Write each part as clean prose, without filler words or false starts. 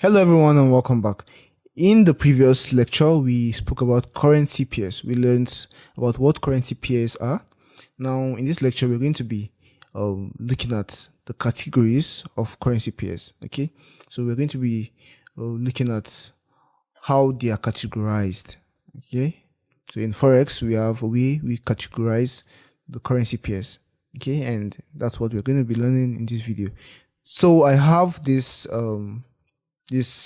Hello everyone and welcome back. In the previous lecture, we spoke about currency pairs. We learned about what currency pairs are. Now, in this lecture, we're going to be looking at the categories of currency pairs. Okay, so we're going to be looking at how they are categorized. Okay, so in forex, we have a way we categorize the currency pairs. Okay, and that's what we're going to be learning in this video. So I have this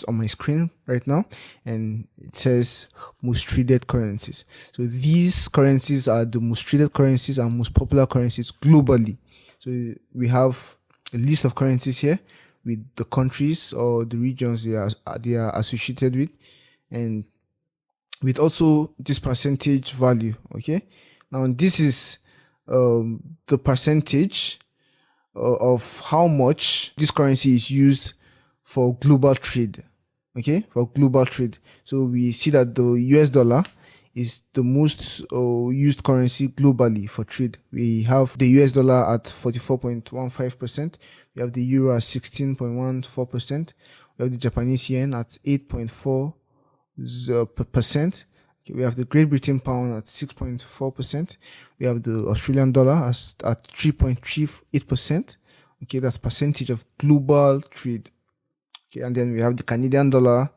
on my screen right now, and it says most traded currencies. So these currencies are the most traded currencies and most popular currencies globally. So we have a list of currencies here with the countries or the regions they are associated with, and with also this percentage value. Okay, now this is the percentage of how much this currency is used for global trade. Okay, for global trade. So we see that the US dollar is the most used currency globally for trade. We have the US dollar at 44.15%. We have the euro at 16.14%. We have the Japanese yen at 8.4%. Okay, we have the Great Britain pound at 6.4%. We have the Australian dollar at 3.38%. Okay, that's percentage of global trade. Okay, and then we have the Canadian dollar,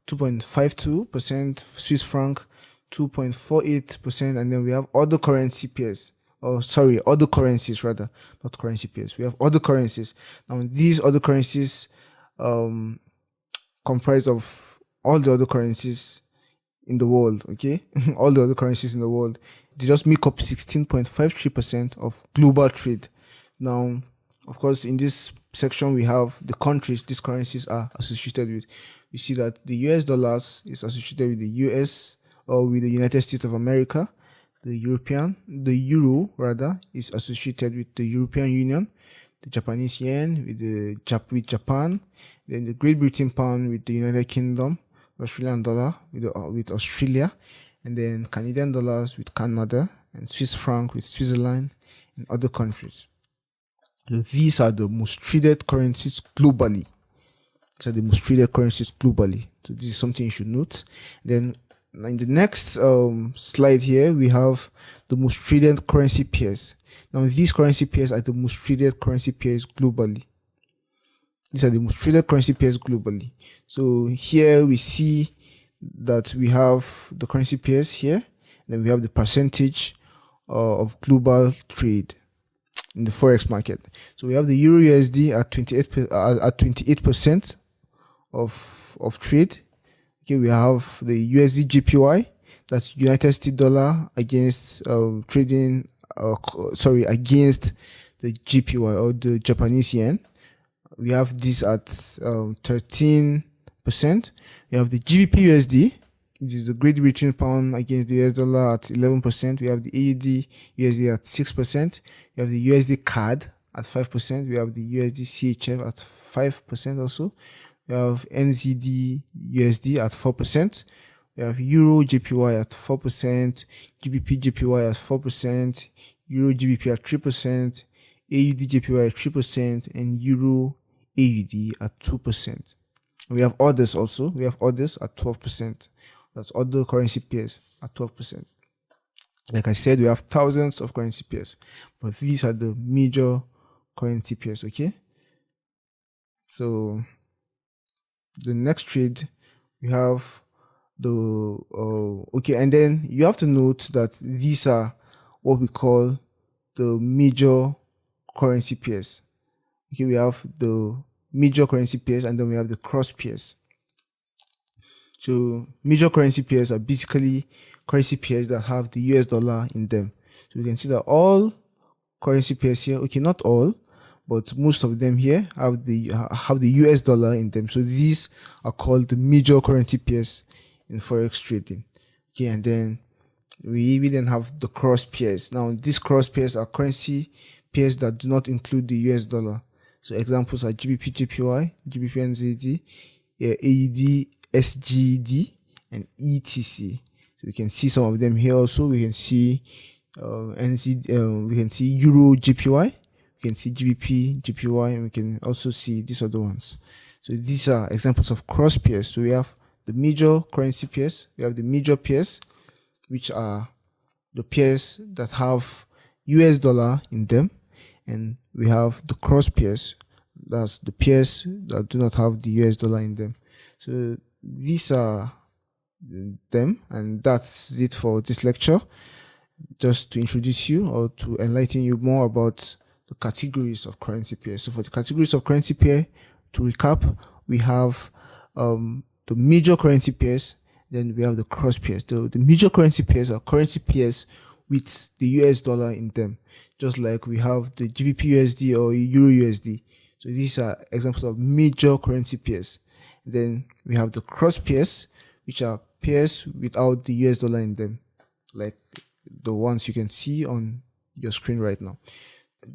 2.52%, Swiss franc, 2.48%, and then we have other currency pairs. Other currencies rather, not currency pairs. We have other currencies. Now, these other currencies comprise of all the other currencies in the world, okay? All the other currencies in the world. They just make up 16.53% of global trade. Now, of course, in this section, we have the countries these currencies are associated with. We see that the US dollars is associated with the US or with the United States of America. The euro rather, is associated with the European Union. The Japanese yen with Japan. Then the Great Britain pound with the United Kingdom. The Australian dollar with Australia. And then Canadian dollars with Canada. And Swiss franc with Switzerland and other countries. So these are the most traded currencies globally. So this is something you should note. Then in the next slide here, we have the most traded currency pairs. Now these currency pairs are the most traded currency pairs globally. These are the most traded currency pairs globally. So here we see that we have the currency pairs here, and then we have the percentage of global trade in the forex market. So we have the Euro USD at 28% of trade. Okay, we have the USD JPY, that's United States dollar against against the JPY or the Japanese yen. We have this at 13%. We have the GBP USD, which is the Great Britain pound against the US dollar at 11%. We have the AUD USD at 6%. We have the USD CAD at 5%. We have the USD CHF at 5% also. We have NZD USD at 4%. We have Euro JPY at 4%. GBP JPY at 4%. Euro GBP at 3%. AUD JPY at 3%. And Euro AUD at 2%. We have others also. We have others at 12%. That's other currency pairs at 12%. Like I said, we have thousands of currency pairs, but these are the major currency pairs, okay? So the next trade, we have okay, and then you have to note that these are what we call the major currency pairs. Okay, we have the major currency pairs, and then we have the cross pairs. So major currency pairs are basically currency pairs that have the US dollar in them. So we can see that all currency pairs here, okay, not all, but most of them here have the US dollar in them. So these are called the major currency pairs in forex trading. Okay, and then we then have the cross pairs. Now these cross pairs are currency pairs that do not include the US dollar. So examples are GBP JPY, GBP NZD, AUD SGD, and ETC. So we can see some of them here also. We can see we can see Euro JPY, we can see GBP JPY, and we can also see these other ones. So these are examples of cross pairs. So we have the major currency pairs, we have the major pairs, which are the pairs that have US dollar in them, and we have the cross pairs, that's the pairs that do not have the US dollar in them. So these are them, and that's it for this lecture. Just to introduce you or to enlighten you more about the categories of currency pairs. So for the categories of currency pair, to recap, we have the major currency pairs, then we have the cross pairs. The major currency pairs are currency pairs with the US dollar in them, just like we have the GBP USD or Euro USD. So these are examples of major currency pairs. Then we have the cross pairs, which are pairs without the US dollar in them, like the ones you can see on your screen right now.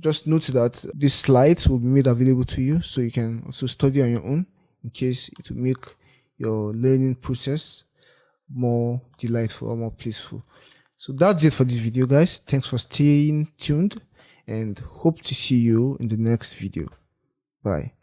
Just note that these slides will be made available to you, so you can also study on your own, in case it will make your learning process more delightful or more peaceful. So that's it for this video, guys. Thanks for staying tuned, and hope to see you in the next video. Bye.